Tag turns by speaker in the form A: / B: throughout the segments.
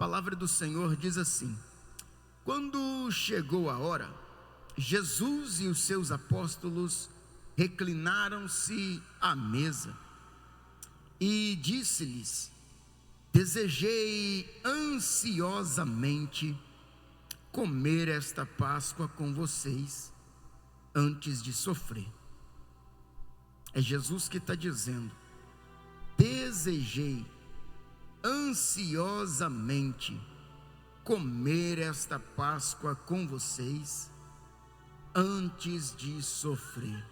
A: palavra do Senhor diz assim: quando chegou a hora, Jesus e os seus apóstolos reclinaram-se à mesa e disse-lhes: desejei ansiosamente comer esta Páscoa com vocês antes de sofrer. É Jesus que está dizendo: desejei ansiosamente comer esta Páscoa com vocês antes de sofrer.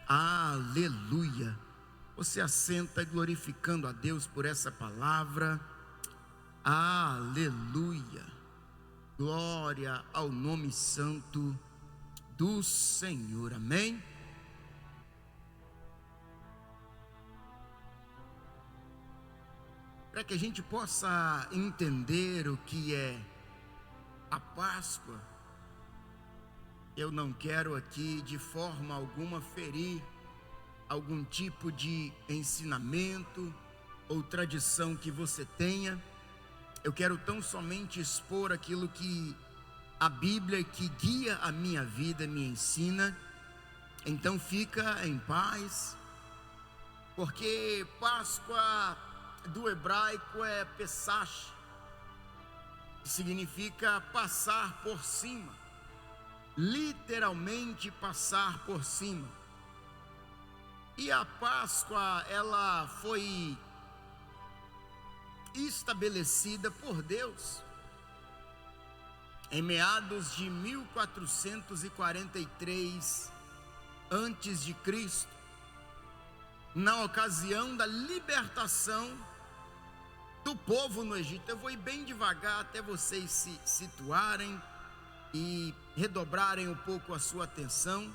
A: Aleluia! Você assenta glorificando a Deus por essa palavra. Aleluia! Glória ao nome santo do Senhor. Amém? Para que a gente possa entender o que é a Páscoa, eu não quero aqui de forma alguma ferir algum tipo de ensinamento ou tradição que você tenha. Eu quero tão somente expor aquilo que a Bíblia, que guia a minha vida, me ensina. Então fica em paz, porque Páscoa do hebraico é Pesach, que significa passar por cima, literalmente passar por cima. E a Páscoa, ela foi estabelecida por Deus em meados de 1443 antes de Cristo, na ocasião da libertação do povo no Egito. Eu vou ir bem devagar até vocês se situarem e redobrarem um pouco a sua atenção.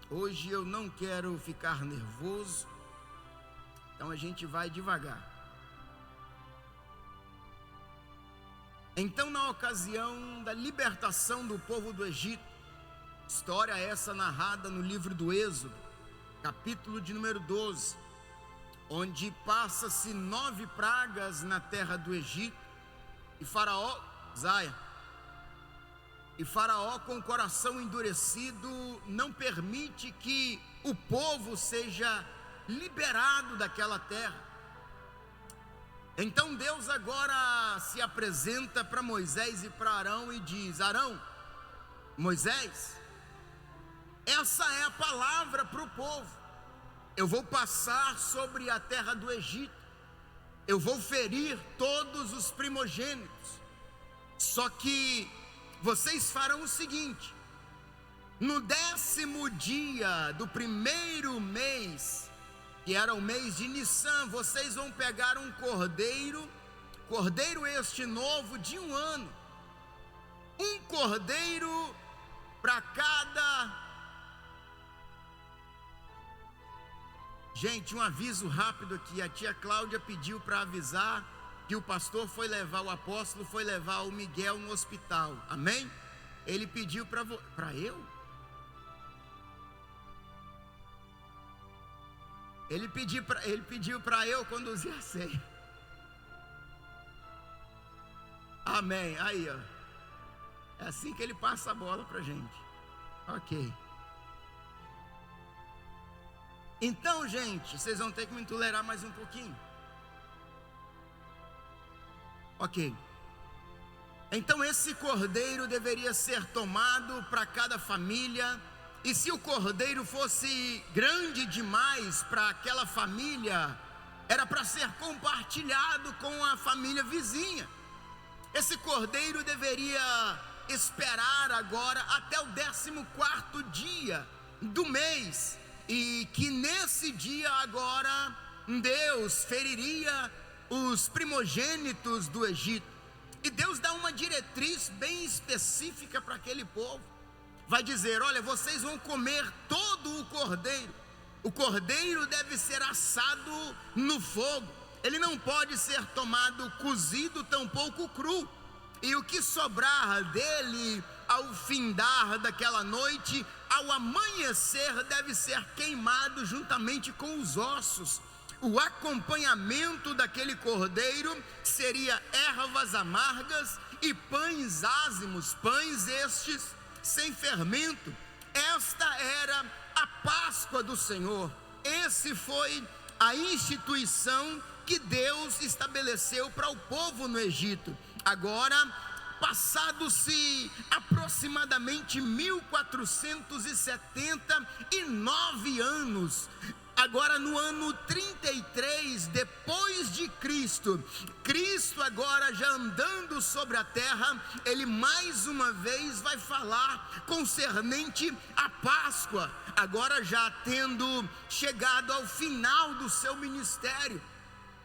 A: Hoje eu não quero ficar nervoso, então a gente vai devagar. Então, na ocasião da libertação do povo do Egito, história essa narrada no livro do Êxodo, capítulo de número 12, onde passa-se 9 pragas na terra do Egito, e Faraó, com o coração endurecido, não permite que o povo seja liberado daquela terra. Então Deus agora se apresenta para Moisés e para Arão e diz: Arão, Moisés, essa é a palavra para o povo. Eu vou passar sobre a terra do Egito, eu vou ferir todos os primogênitos. Só que vocês farão o seguinte: no 10º dia do primeiro mês, que era o mês de Nissan, vocês vão pegar um cordeiro este novo de 1 ano, um cordeiro para cada. Gente, um aviso rápido aqui: a tia Cláudia pediu para avisar que o pastor foi levar, o apóstolo foi levar o Miguel no hospital, amém? Ele pediu para eu? Ele pediu para eu conduzir a ceia. Amém, aí ó, é assim que ele passa a bola para a gente, ok. Então, gente, vocês vão ter que me tolerar mais um pouquinho. Ok. Então esse cordeiro deveria ser tomado para cada família. E se o cordeiro fosse grande demais para aquela família, era para ser compartilhado com a família vizinha. Esse cordeiro deveria esperar agora até o 14º dia do mês, e que nesse dia agora Deus feriria os primogênitos do Egito. E Deus dá uma diretriz bem específica para aquele povo. Vai dizer: olha, vocês vão comer todo o cordeiro. O cordeiro deve ser assado no fogo. Ele não pode ser tomado cozido, tampouco cru. E o que sobrar dele ao findar daquela noite, ao amanhecer, deve ser queimado juntamente com os ossos, O acompanhamento daquele cordeiro seria ervas amargas e pães ázimos, pães estes sem fermento. Esta era a Páscoa do Senhor. Esse foi a instituição que Deus estabeleceu para o povo no Egito. Agora, passados-se aproximadamente 1479 anos, agora no ano 33 depois de Cristo, Cristo agora já andando sobre a terra, ele mais uma vez vai falar concernente à Páscoa, agora já tendo chegado ao final do seu ministério.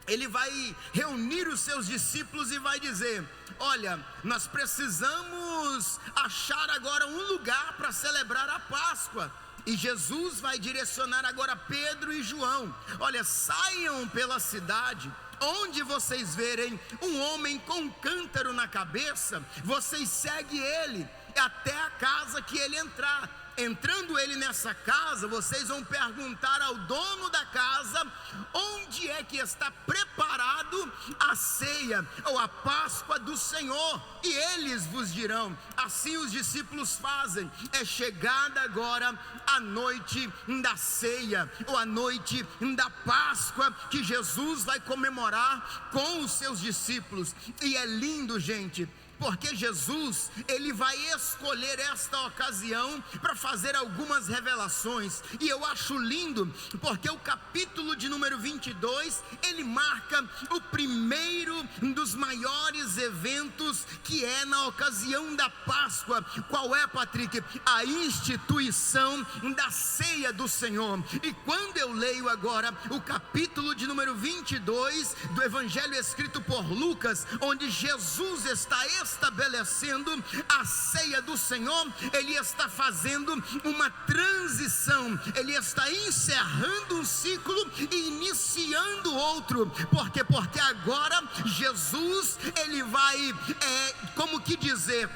A: Ele vai reunir os seus discípulos e vai dizer: olha, nós precisamos achar agora um lugar para celebrar a Páscoa. E Jesus vai direcionar agora Pedro e João: olha, saiam pela cidade, onde vocês verem um homem com um cântaro na cabeça, vocês seguem ele até a casa que ele entrar. Entrando ele nessa casa, vocês vão perguntar ao dono da casa onde é que está preparado a ceia ou a Páscoa do Senhor, e eles vos dirão. Assim os discípulos fazem. É chegada agora a noite da ceia, ou a noite da Páscoa, que Jesus vai comemorar com os seus discípulos. E é lindo, gente, porque Jesus, ele vai escolher esta ocasião para fazer algumas revelações. E eu acho lindo, porque o capítulo de número 22, ele marca o primeiro dos maiores eventos, que é na ocasião da Páscoa. Qual é, Patrick? A instituição da ceia do Senhor. E quando eu leio agora o capítulo de número 22 do Evangelho escrito por Lucas, onde Jesus está estabelecendo a ceia do Senhor, ele está fazendo uma transição, ele está encerrando um ciclo e iniciando outro. Por quê? Porque agora Jesus, ele vai, como que dizer,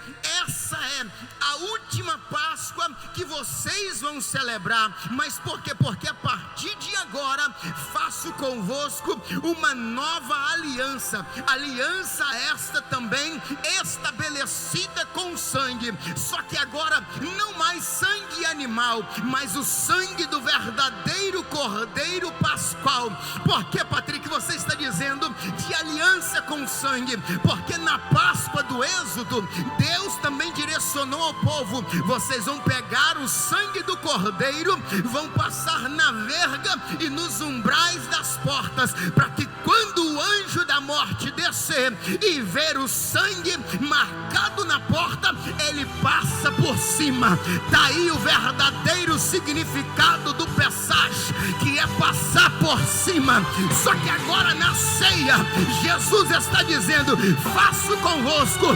A: essa é a última Páscoa que vocês vão celebrar. Mas por quê? Porque a partir de agora faço convosco uma nova aliança, aliança esta também estabelecida com sangue, só que agora não mais sangue animal, mas o sangue do verdadeiro Cordeiro Pascual. Por que, Patrick, você está dizendo de aliança com sangue? Porque na Páscoa do Êxodo, Deus também direcionou ao povo: vocês vão pegar o sangue do Cordeiro, vão passar na verga e nos umbrais das portas, para que quando o anjo da morte descer e ver o sangue marcado na porta, ele passa por cima. Está aí o verdadeiro significado do Pessach, que é passar por cima. Só que agora na ceia, Jesus está dizendo: faço convosco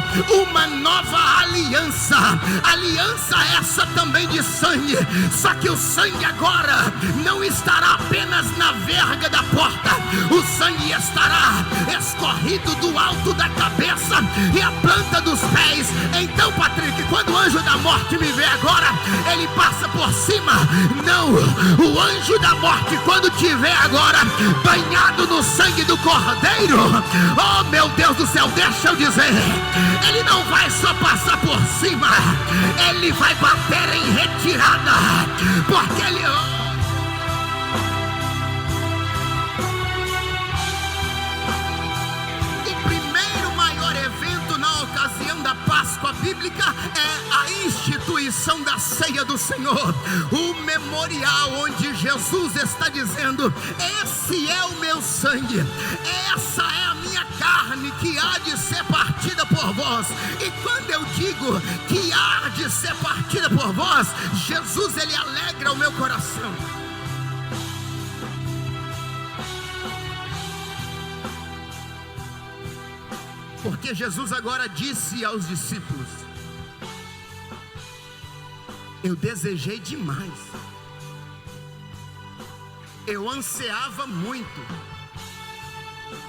A: uma nova aliança, aliança essa também de sangue. Só que o sangue agora não estará apenas na verga da porta, o sangue estará escorrido do alto da cabeça e a planta dos pés. Então, Patrick, quando o anjo da morte me vê agora, ele passa por cima? Não, o anjo da morte, quando te vê agora banhado no sangue do Cordeiro, oh meu Deus do céu, deixa eu dizer, ele não vai só passar por cima, ele vai bater em retirada, porque ele... da Páscoa bíblica é a instituição da ceia do Senhor, o memorial onde Jesus está dizendo: esse é o meu sangue, essa é a minha carne que há de ser partida por vós. E quando eu digo que há de ser partida por vós, Jesus, ele alegra o meu coração. Porque Jesus agora disse aos discípulos: eu desejei demais, eu ansiava muito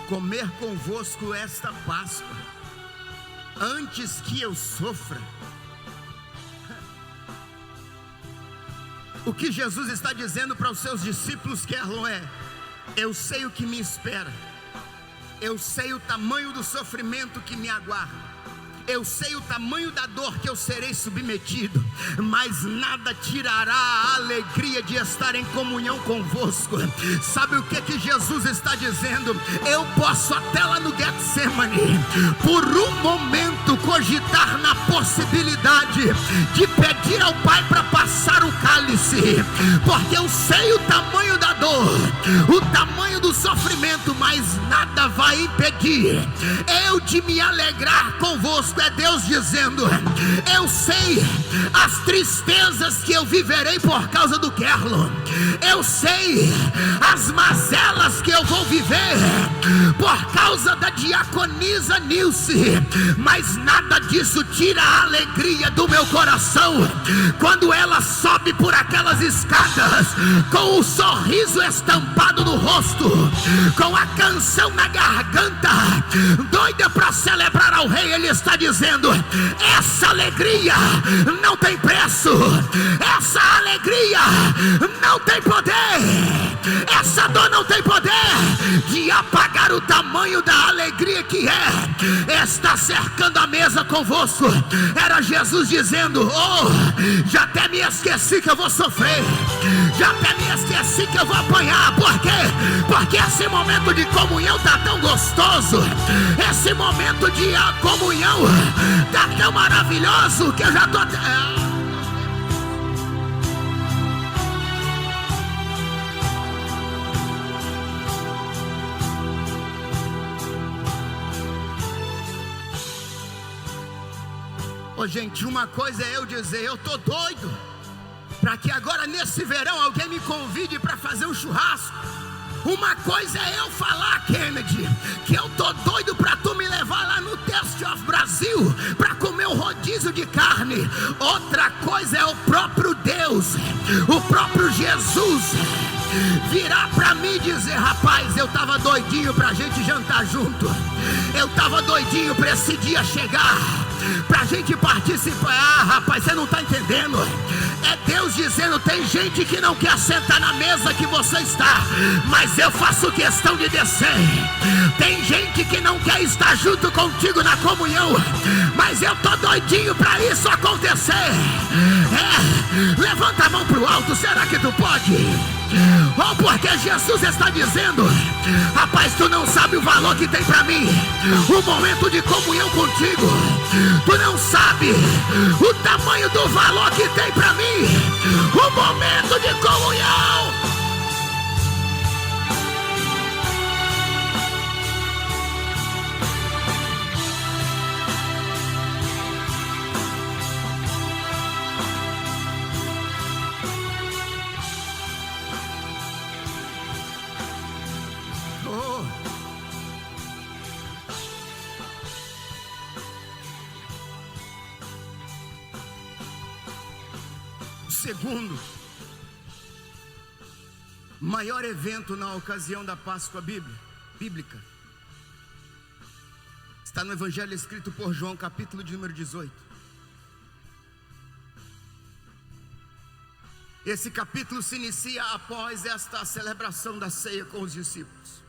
A: comer convosco esta Páscoa, antes que eu sofra. O que Jesus está dizendo para os seus discípulos, Kerlon, é: Eu sei o que me espera. Eu sei o tamanho do sofrimento que me aguarda. Eu sei o tamanho da dor que eu serei submetido, mas nada tirará a alegria de estar em comunhão convosco. Sabe o que Jesus está dizendo? Eu posso até lá no Getsemane, por um momento, cogitar na possibilidade de pedir ao Pai para passar o cálice, porque eu sei o tamanho da dor, o tamanho do sofrimento, mas nada vai impedir eu de me alegrar convosco. É Deus dizendo: eu sei as tristezas que eu viverei por causa do Kerlon, eu sei as mazelas que eu vou viver por causa da diaconisa Nilce, mas nada disso tira a alegria do meu coração quando ela sobe por aquelas escadas com o sorriso estampado no rosto, com a canção na garganta, doida para celebrar ao rei. Ele está dizendo: essa alegria não tem preço, essa alegria não tem poder, essa dor não tem poder de apagar o tamanho da alegria que está cercando a mesa convosco. Era Jesus dizendo: oh, já até me esqueci que eu vou sofrer, já até me esqueci que eu vou apanhar. Por quê? Porque esse momento de comunhão está tão gostoso, esse momento de comunhão está tão maravilhoso que eu já estou... Ô gente, uma coisa é eu dizer: eu tô doido para que agora nesse verão alguém me convide para fazer um churrasco. Uma coisa é eu falar, Kennedy, que eu tô doido para tu me levar lá no Taste of Brasil para comer um rodízio de carne. Outra coisa é o próprio Deus, o próprio Jesus virar para mim e dizer: rapaz, eu tava doidinho pra gente jantar junto, eu tava doidinho para esse dia chegar, pra gente participar. Ah, rapaz, você não tá entendendo. É Deus dizendo: tem gente que não quer sentar na mesa que você está, mas eu faço questão de descer. Tem gente que não quer estar junto contigo na comunhão, mas eu tô doidinho para isso acontecer. Levanta a mão pro alto. Será que tu pode? Ou porque Jesus está dizendo: rapaz, tu não sabe o valor que tem para mim o momento de comunhão contigo. Tu não sabe o tamanho do valor que tem para mim o momento de comunhão. Segundo maior evento na ocasião da Páscoa bíblica está no Evangelho escrito por João, capítulo de número 18. Esse capítulo se inicia após esta celebração da ceia com os discípulos,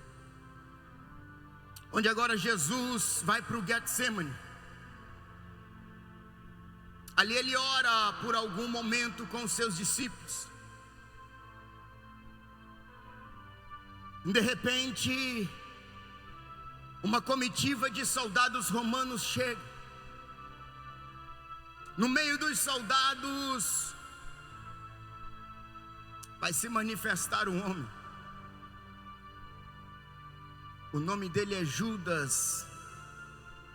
A: onde agora Jesus vai para o Getsemane. Ali ele ora por algum momento com os seus discípulos. De repente, uma comitiva de soldados romanos chega. No meio dos soldados vai se manifestar um homem. O nome dele é Judas,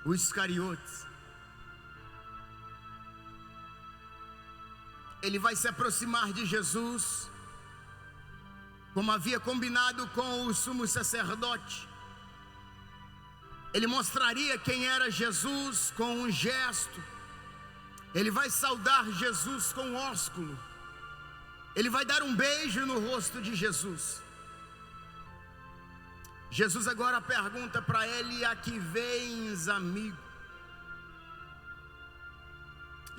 A: o Iscariotes. Ele vai se aproximar de Jesus, como havia combinado com o sumo sacerdote. Ele mostraria quem era Jesus com um gesto. Ele vai saudar Jesus com um ósculo. Ele vai dar um beijo no rosto de Jesus. Jesus agora pergunta para ele: a que vens, amigo?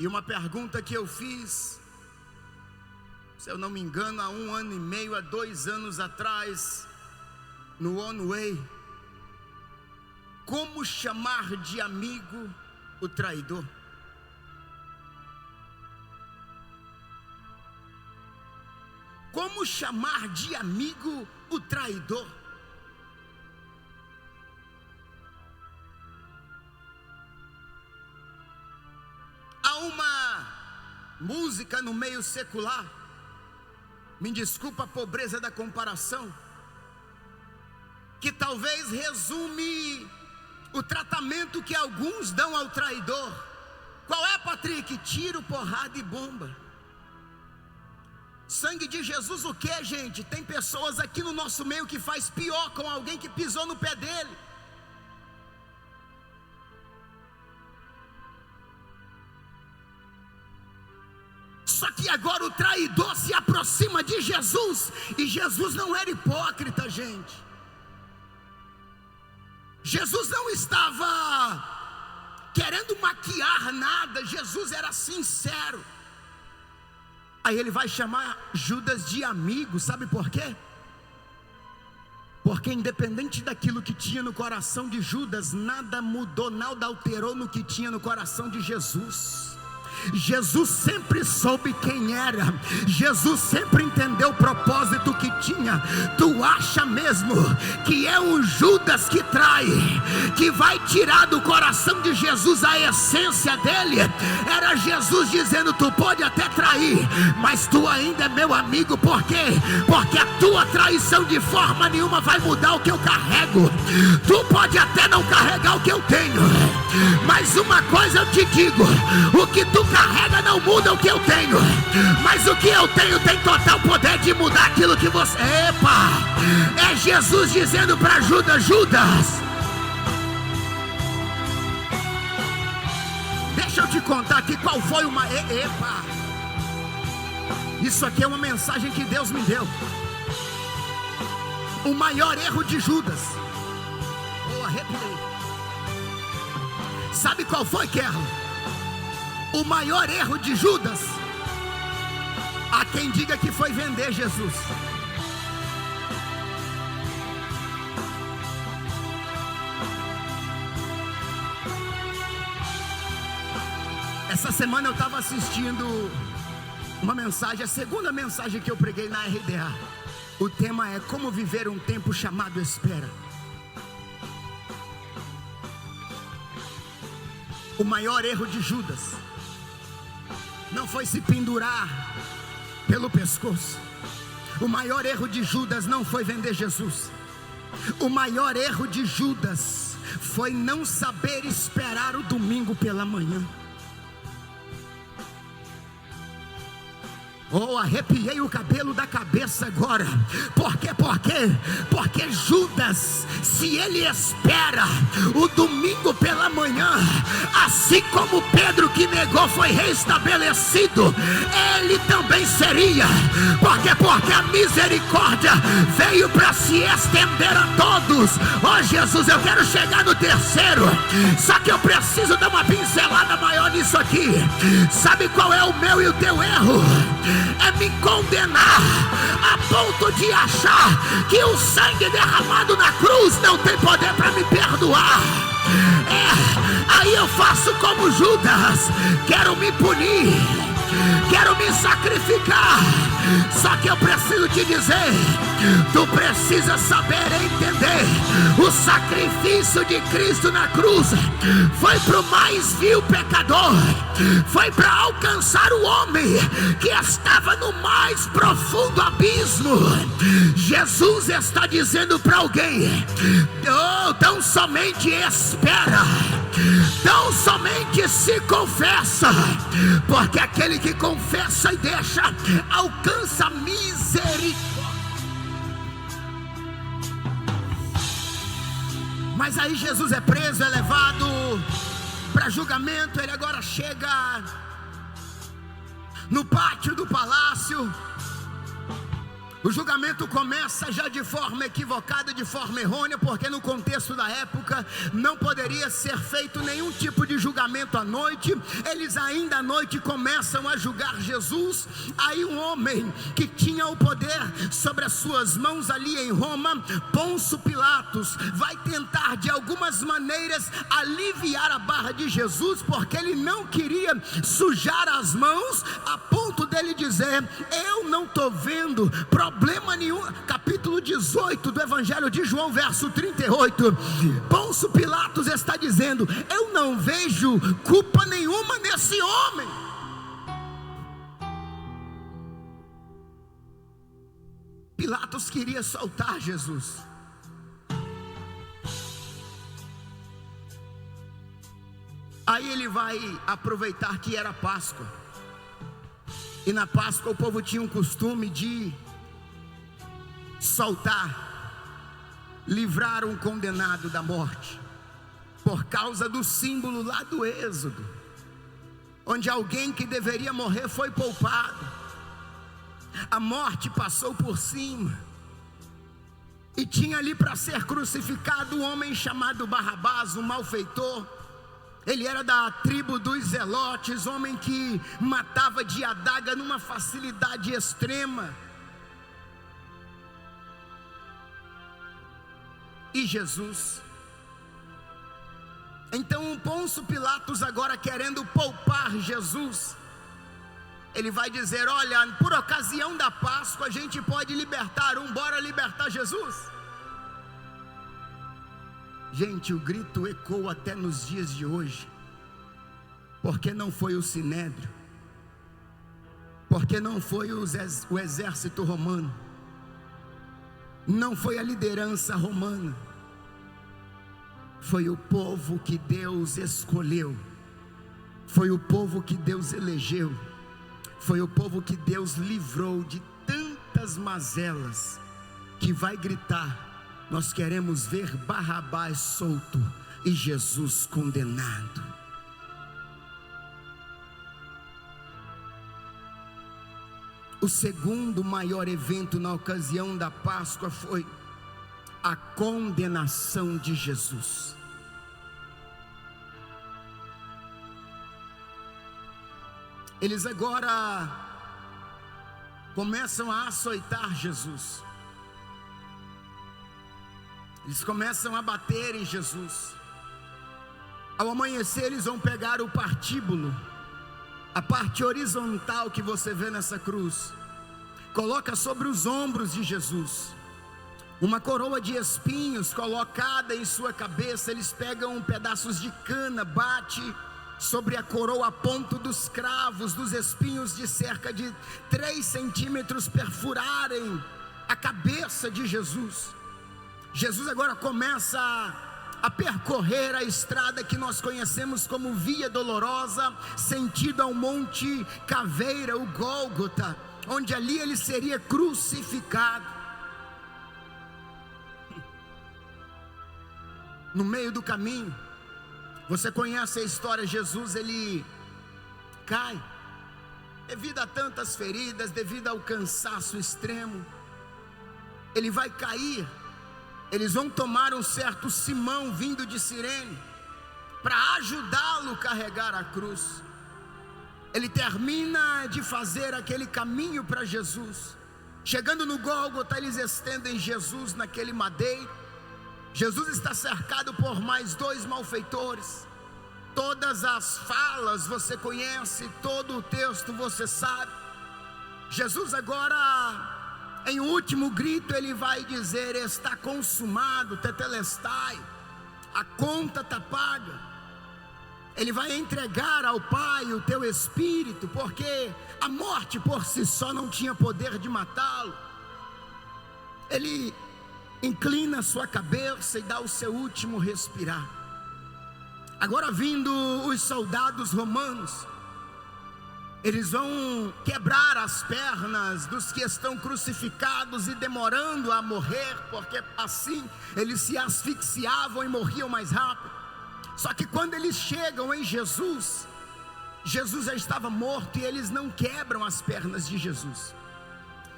A: E uma pergunta que eu fiz, se eu não me engano, há 1 ano e meio, há 2 anos atrás, no One Way, como chamar de amigo o traidor. Como chamar de amigo o traidor? Há uma música no meio secular, me desculpa a pobreza da comparação, que talvez resume o tratamento que alguns dão ao traidor. Qual é, Patrick? Tiro, porrada e bomba. Sangue de Jesus o que, gente? Tem pessoas aqui no nosso meio que faz pior com alguém que pisou no pé dele. Só que agora o traidor se aproxima de Jesus, e Jesus não era hipócrita, gente. Jesus não estava querendo maquiar nada, Jesus era sincero. Aí ele vai chamar Judas de amigo, sabe por quê? Porque independente daquilo que tinha no coração de Judas, nada mudou, nada alterou no que tinha no coração de Jesus. Jesus sempre soube quem era, Jesus sempre entendeu o propósito que tinha. Tu acha mesmo que é o Judas que trai, que vai tirar do coração de Jesus a essência dele? Era Jesus dizendo: tu pode até trair, mas tu ainda é meu amigo. Por quê? Porque a tua traição de forma nenhuma vai mudar o que eu carrego. Tu pode até não carregar o que eu tenho, mas uma coisa eu te digo: o que tu carrega não muda o que eu tenho, mas o que eu tenho tem total poder de mudar aquilo que você... Epa! É Jesus dizendo para Judas: Judas, deixa eu te contar aqui qual foi uma... Epa! Isso aqui é uma mensagem que Deus me deu. O maior erro de Judas... Oh, arrepiei. Sabe qual foi, Kerlo? O maior erro de Judas, há quem diga que foi vender Jesus. Essa semana eu estava assistindo uma mensagem, a segunda mensagem que eu preguei na RDA. O tema é como viver um tempo chamado espera. O maior erro de Judas não foi se pendurar pelo pescoço. O maior erro de Judas não foi vender Jesus. O maior erro de Judas foi não saber esperar o domingo pela manhã. Oh, arrepiei o cabelo da cabeça agora. Por quê? Porque Judas, se ele espera o domingo pela manhã, assim como Pedro que negou foi restabelecido, ele também seria. Por quê? Porque a misericórdia veio para se estender a todos. Oh Jesus, eu quero chegar no terceiro, só que eu preciso dar uma pincelada maior nisso aqui. Sabe qual é o meu e o teu erro? É me condenar a ponto de achar que o sangue derramado na cruz não tem poder para me perdoar. Aí eu faço como Judas, quero me punir, quero me sacrificar. Só que eu preciso te dizer, tu precisa saber entender, o sacrifício de Cristo na cruz foi para o mais vil pecador, foi para alcançar o homem que estava no mais profundo abismo. Jesus está dizendo para alguém: oh, tão somente espera, tão somente se confessa, porque aquele que confessa e deixa alcança misericórdia. Mas aí Jesus é preso, é levado para julgamento. Ele agora chega no pátio do palácio. O julgamento começa já de forma equivocada, de forma errônea, porque no contexto da época não poderia ser feito nenhum tipo de julgamento à noite. Eles ainda à noite começam a julgar Jesus. Aí um homem que tinha o poder sobre as suas mãos ali em Roma, Pôncio Pilatos, vai tentar de algumas maneiras aliviar a barra de Jesus, porque ele não queria sujar as mãos, a ponto dele dizer: eu não estou vendo problema nenhum. Capítulo 18 do Evangelho de João, verso 38. Pôncio Pilatos está dizendo: eu não vejo culpa nenhuma nesse homem. Pilatos queria soltar Jesus. Aí ele vai aproveitar que era Páscoa, e na Páscoa o povo tinha um costume de soltar, livrar um condenado da morte, por causa do símbolo lá do Êxodo, onde alguém que deveria morrer foi poupado. A morte passou por cima, e tinha ali para ser crucificado um homem chamado Barrabás, um malfeitor. Ele era da tribo dos Zelotes, homem que matava de adaga numa facilidade extrema. E Jesus, então o Pôncio Pilatos, agora querendo poupar Jesus, ele vai dizer: olha, por ocasião da Páscoa a gente pode libertar bora libertar Jesus. Gente, o grito ecoou até nos dias de hoje, porque não foi o Sinédrio, porque não foi o exército romano, não foi a liderança romana, foi o povo que Deus escolheu, foi o povo que Deus elegeu, foi o povo que Deus livrou de tantas mazelas, que vai gritar: nós queremos ver Barrabás solto e Jesus condenado. O segundo maior evento na ocasião da Páscoa foi a condenação de Jesus. Eles agora começam a açoitar Jesus. Eles começam a bater em Jesus. Ao amanhecer eles vão pegar o partíbulo, a parte horizontal que você vê nessa cruz, coloca sobre os ombros de Jesus, uma coroa de espinhos colocada em sua cabeça. Eles pegam pedaços de cana, bate sobre a coroa a ponto dos cravos, dos espinhos de cerca de 3 centímetros perfurarem a cabeça de Jesus. Jesus agora começa a percorrer a estrada que nós conhecemos como Via Dolorosa, sentido ao Monte Caveira, o Gólgota, onde ali ele seria crucificado. No meio do caminho, você conhece a história, Jesus ele cai, devido a tantas feridas, devido ao cansaço extremo, ele vai cair. Eles vão tomar um certo Simão vindo de Cirene para ajudá-lo a carregar a cruz. Ele termina de fazer aquele caminho para Jesus. Chegando no Gólgota, eles estendem Jesus naquele madeiro. Jesus está cercado por mais 2 malfeitores. Todas as falas você conhece, todo o texto você sabe. Jesus agora, em último grito, ele vai dizer: está consumado, tetelestai, a conta está paga. Ele vai entregar ao Pai o teu espírito, porque a morte por si só não tinha poder de matá-lo. Ele inclina a sua cabeça e dá o seu último respirar. Agora, vindo os soldados romanos, eles vão quebrar as pernas dos que estão crucificados e demorando a morrer, porque assim eles se asfixiavam e morriam mais rápido. Só que quando eles chegam em Jesus, Jesus já estava morto, e eles não quebram as pernas de Jesus.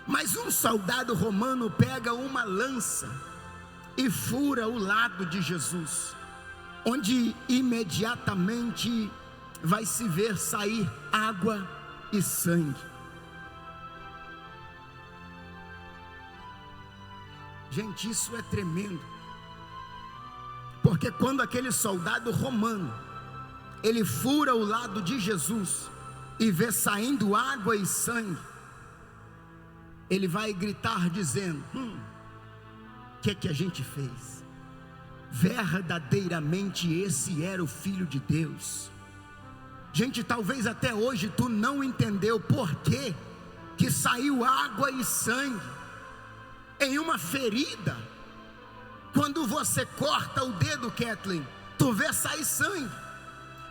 A: Mas um soldado romano pega uma lança e fura o lado de Jesus, onde imediatamente vai se ver sair água e sangue. Gente, isso é tremendo, porque quando aquele soldado romano, ele fura o lado de Jesus e vê saindo água e sangue, ele vai gritar dizendo: o que a gente fez? Verdadeiramente esse era o Filho de Deus. Gente, talvez até hoje tu não entendeu por que saiu água e sangue em uma ferida. Quando você corta o dedo, Kathleen, tu vê sair sangue,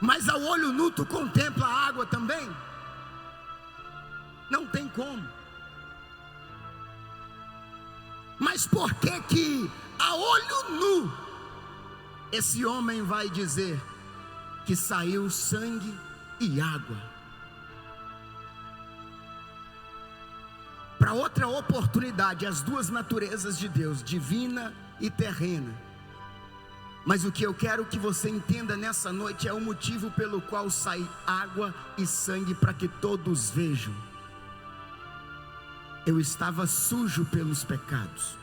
A: mas ao olho nu tu contempla a água também. Não tem como. Mas por que a olho nu esse homem vai dizer que saiu sangue e água? Para outra oportunidade, as duas naturezas de Deus, divina e terrena. Mas o que eu quero que você entenda nessa noite é o motivo pelo qual sai água e sangue, para que todos vejam. Eu estava sujo pelos pecados,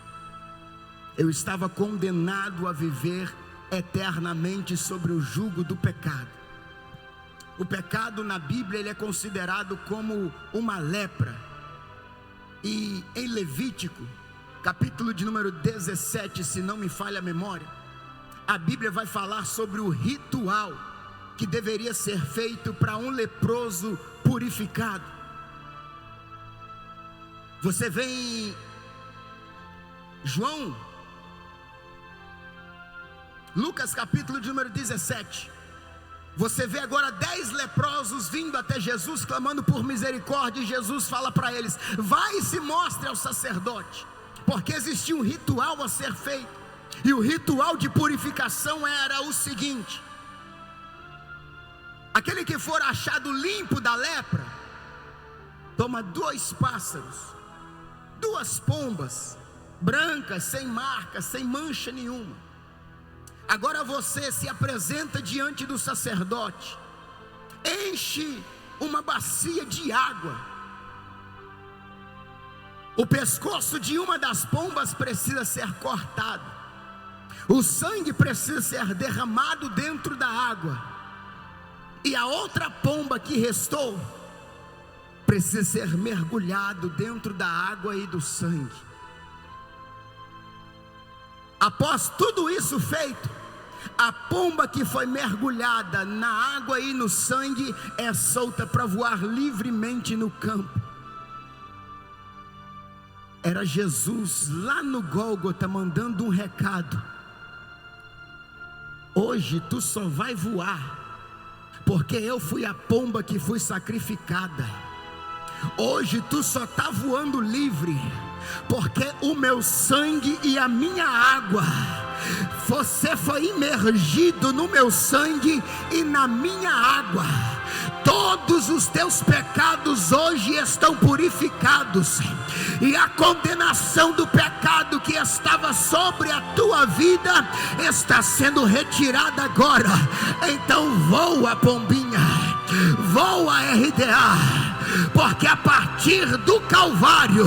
A: eu estava condenado a viver eternamente sobre o jugo do pecado. O pecado na Bíblia ele é considerado como uma lepra. E em Levítico, capítulo de número 17, se não me falha a memória, a Bíblia vai falar sobre o ritual que deveria ser feito para um leproso purificado. Você vê em Lucas capítulo de número 17, você vê agora 10 leprosos vindo até Jesus, clamando por misericórdia, e Jesus fala para eles: vai e se mostre ao sacerdote, porque existia um ritual a ser feito, e o ritual de purificação era o seguinte: aquele que for achado limpo da lepra, toma 2 pássaros, 2 pombas, brancas, sem marca, sem mancha nenhuma. Agora você se apresenta diante do sacerdote, enche uma bacia de água, o pescoço de uma das pombas precisa ser cortado, o sangue precisa ser derramado dentro da água, e a outra pomba que restou precisa ser mergulhado dentro da água e do sangue. Após tudo isso feito, a pomba que foi mergulhada na água e no sangue é solta para voar livremente no campo. Era Jesus lá no Gólgota mandando um recado: hoje tu só vai voar, porque eu fui a pomba que fui sacrificada. Hoje tu só está voando livre, porque o meu sangue e a minha água, você foi imergido no meu sangue e na minha água. Todos os teus pecados hoje estão purificados, e a condenação do pecado que estava sobre a tua vida está sendo retirada agora. Então voa, pombinha, voa, RDA, porque a partir do Calvário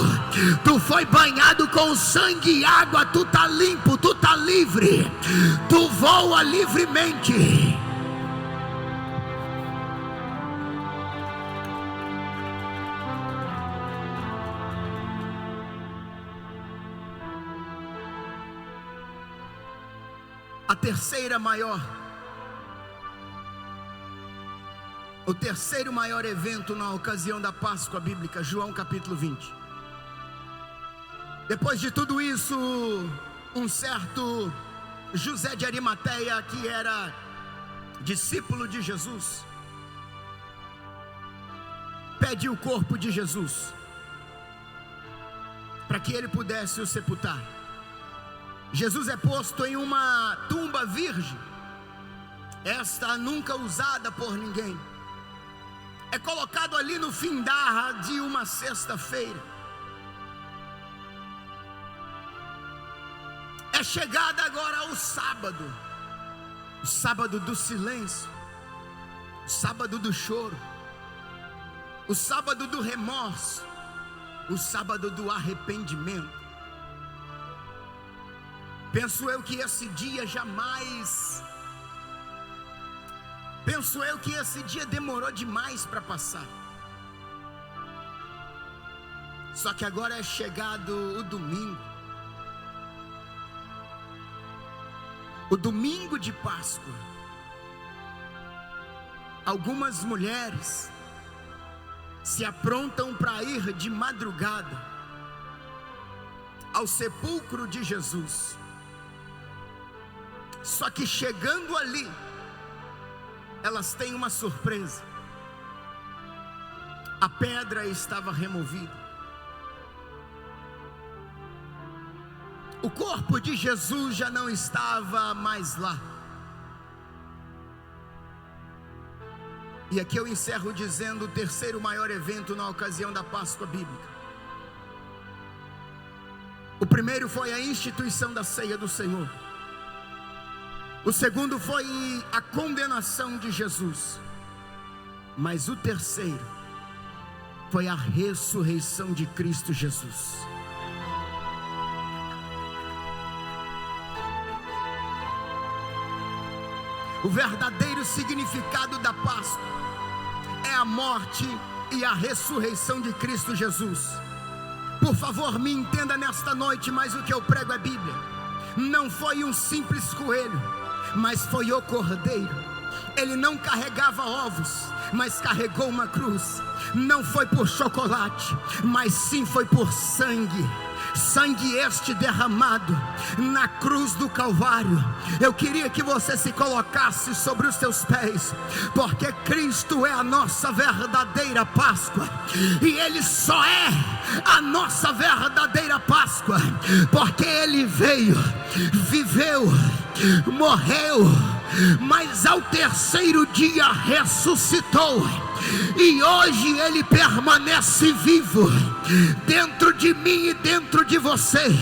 A: tu foi banhado com sangue e água, tu tá limpo, tu tá livre, tu voa livremente. O terceiro maior evento na ocasião da Páscoa bíblica, João capítulo 20. Depois de tudo isso, um certo José de Arimateia, que era discípulo de Jesus, pede o corpo de Jesus para que ele pudesse o sepultar. Jesus é posto em uma tumba virgem, esta nunca usada por ninguém. É colocado ali no findar de uma sexta-feira. é chegado agora o sábado do silêncio, o sábado do choro, o sábado do remorso, o sábado do arrependimento. Penso eu que esse dia demorou demais para passar. Só que agora é chegado o domingo de Páscoa. Algumas mulheres se aprontam para ir de madrugada ao sepulcro de Jesus. Só que chegando ali, elas têm uma surpresa. A pedra estava removida. O corpo de Jesus já não estava mais lá. E aqui eu encerro dizendo o terceiro maior evento na ocasião da Páscoa bíblica. O primeiro foi a instituição da ceia do Senhor. O segundo foi a condenação de Jesus. Mas o terceiro foi a ressurreição de Cristo Jesus. O verdadeiro significado da Páscoa é a morte e a ressurreição de Cristo Jesus. Por favor, me entenda nesta noite, mas o que eu prego é Bíblia. Não foi um simples coelho, mas foi o Cordeiro. Ele não carregava ovos, mas carregou uma cruz. Não foi por chocolate, mas sim foi por sangue. Sangue este derramado na cruz do Calvário. Eu queria que você se colocasse sobre os seus pés, porque Cristo é a nossa verdadeira Páscoa. E Ele só é a nossa verdadeira Páscoa porque Ele veio, viveu, morreu, mas ao terceiro dia ressuscitou. E hoje Ele permanece vivo dentro de mim e dentro de você.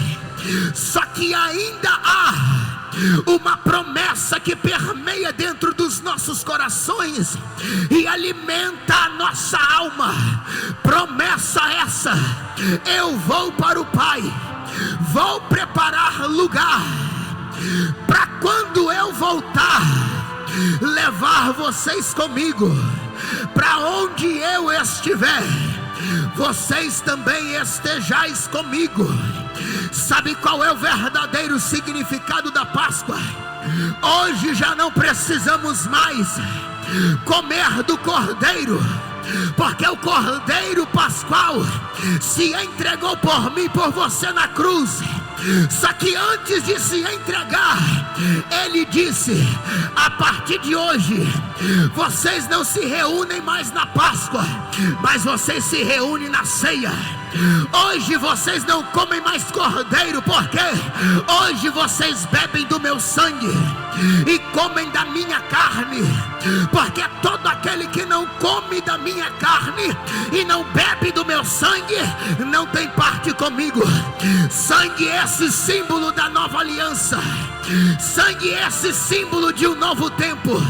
A: Só que ainda há uma promessa que permeia dentro dos nossos corações e alimenta a nossa alma. Promessa essa: eu vou para o Pai, vou preparar lugar para quando eu voltar, levar vocês comigo. Para onde eu estiver, vocês também estejais comigo. Sabe qual é o verdadeiro significado da Páscoa? Hoje já não precisamos mais comer do Cordeiro, porque o Cordeiro Pascual se entregou por mim e por você na cruz. Só que antes de se entregar, Ele disse: a partir de hoje, vocês não se reúnem mais na Páscoa, mas vocês se reúnem na ceia. Hoje vocês não comem mais cordeiro, porque hoje vocês bebem do meu sangue e comem da minha carne, porque todo aquele que não come da minha carne e não bebe do meu sangue não tem parte comigo. Sangue é esse símbolo da nova aliança, sangue é esse símbolo de um novo tempo.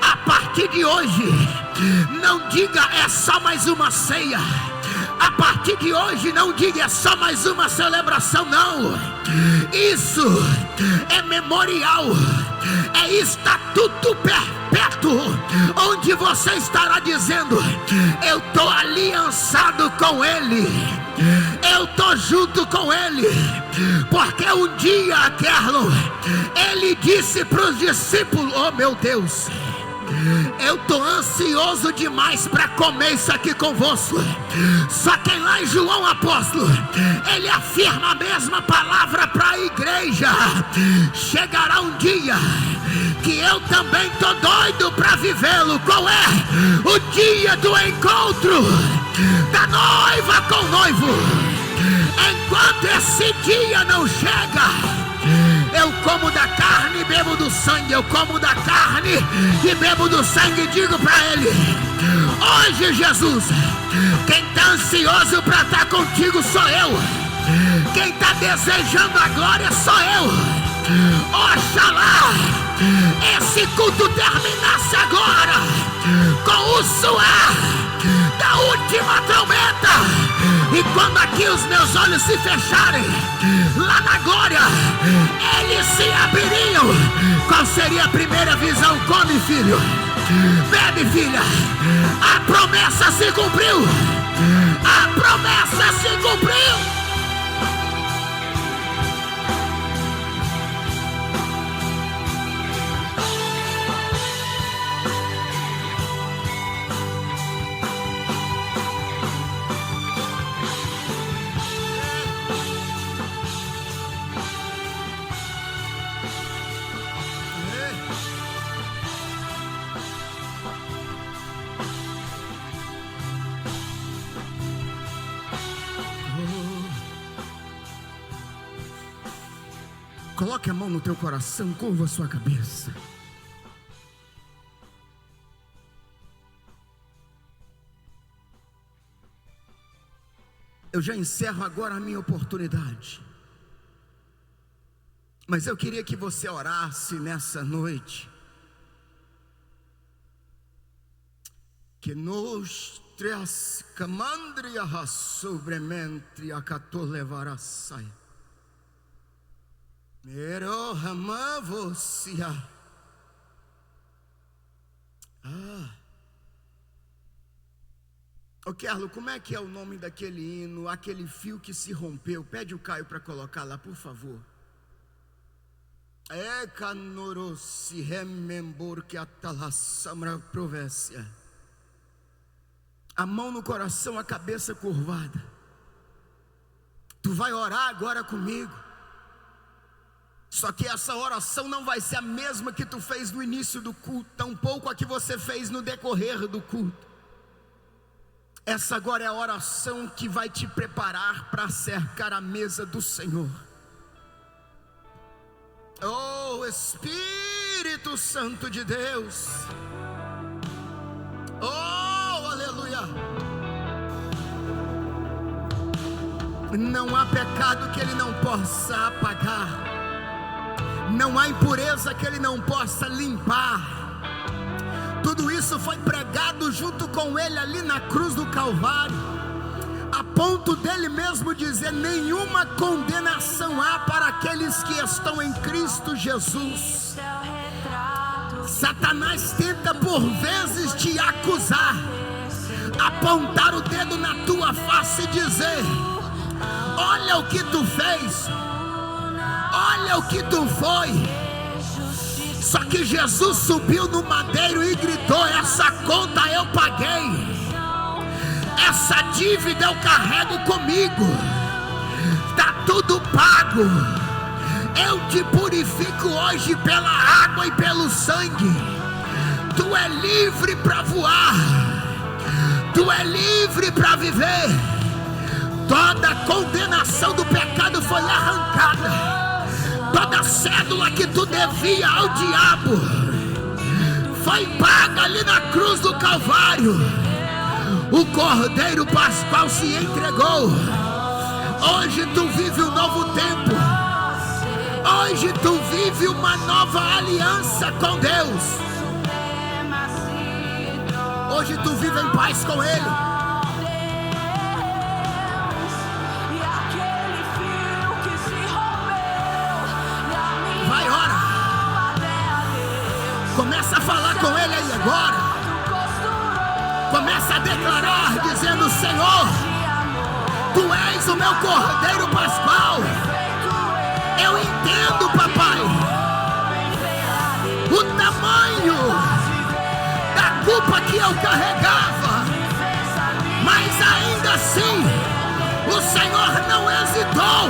A: A partir de hoje, não diga é só mais uma ceia. A partir de hoje, não diga é só mais uma celebração, não. Isso é memorial, é estatuto perpétuo, onde você estará dizendo: eu estou aliançado com Ele, eu estou junto com Ele. Porque um dia, Kerlon, Ele disse para os discípulos: oh meu Deus, eu estou ansioso demais para comer isso aqui convosco. Só que lá em João apóstolo, ele afirma a mesma palavra para a igreja: chegará um dia que eu também estou doido para vivê-lo. Qual é? O dia do encontro da noiva com o noivo. Enquanto esse dia não chega, eu como da carne e bebo do sangue. Eu como da carne e bebo do sangue. Digo para ele: hoje, Jesus, quem está ansioso para estar contigo sou eu. Quem está desejando a glória sou eu. Oxalá esse culto terminasse agora com o soar da última trombeta. E quando aqui os meus olhos se fecharem, lá na glória, eles se abririam. Qual seria a primeira visão? Come, filho. Bebe, filha. A promessa se cumpriu. A promessa se cumpriu. Coloque a mão no teu coração, curva a sua cabeça. Eu já encerro agora a minha oportunidade. Mas eu queria que você orasse nessa noite. Que nos três camandria sobremente a cato levará saia. Mero ramavosia. Ô Carlos, como é que é o nome daquele hino, aquele fio que se rompeu? Pede o Caio para colocar lá, por favor. É canorosi remembor que atalassamra provécia. A mão no coração, a cabeça curvada. Tu vai orar agora comigo. Só que essa oração não vai ser a mesma que tu fez no início do culto, tampouco a que você fez no decorrer do culto. Essa agora é a oração que vai te preparar para cercar a mesa do Senhor. Oh Espírito Santo de Deus. Oh, aleluia. Não há pecado que Ele não possa apagar. Não há impureza que Ele não possa limpar. Tudo isso foi pregado junto com Ele ali na cruz do Calvário, a ponto dele mesmo dizer: nenhuma condenação há para aqueles que estão em Cristo Jesus. Satanás tenta por vezes te acusar, apontar o dedo na tua face e dizer: olha o que tu fez, olha o que tu foi. Só que Jesus subiu no madeiro e gritou: essa conta eu paguei, essa dívida eu carrego comigo, está tudo pago. Eu te purifico hoje pela água e pelo sangue. Tu é livre para voar, tu é livre para viver. Toda a condenação do pecado foi arrancada. Toda cédula que tu devia ao diabo foi paga ali na cruz do Calvário. O Cordeiro Pascual se entregou. Hoje tu vive um novo tempo. Hoje tu vive uma nova aliança com Deus. Hoje tu vive em paz com Ele. Começa a falar com Ele aí agora. Começa a declarar dizendo: Senhor, Tu és o meu Cordeiro Pascual. Eu entendo, papai, o tamanho da culpa que eu carregava, mas ainda assim o Senhor não hesitou.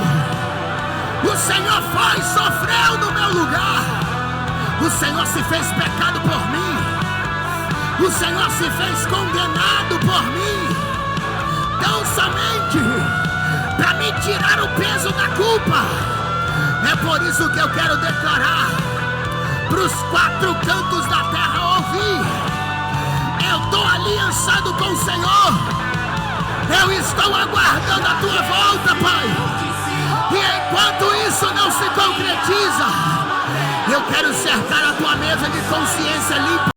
A: O Senhor foi, sofreu no meu lugar. O Senhor se fez pecado por mim. O Senhor se fez condenado por mim. Tão somente para me tirar o peso da culpa. É por isso que eu quero declarar para os quatro cantos da terra ouvir: eu estou aliançado com o Senhor. Eu estou aguardando a tua volta, Pai. E enquanto isso não se concretiza, profetiza. Eu quero cercar a tua mesa de consciência limpa.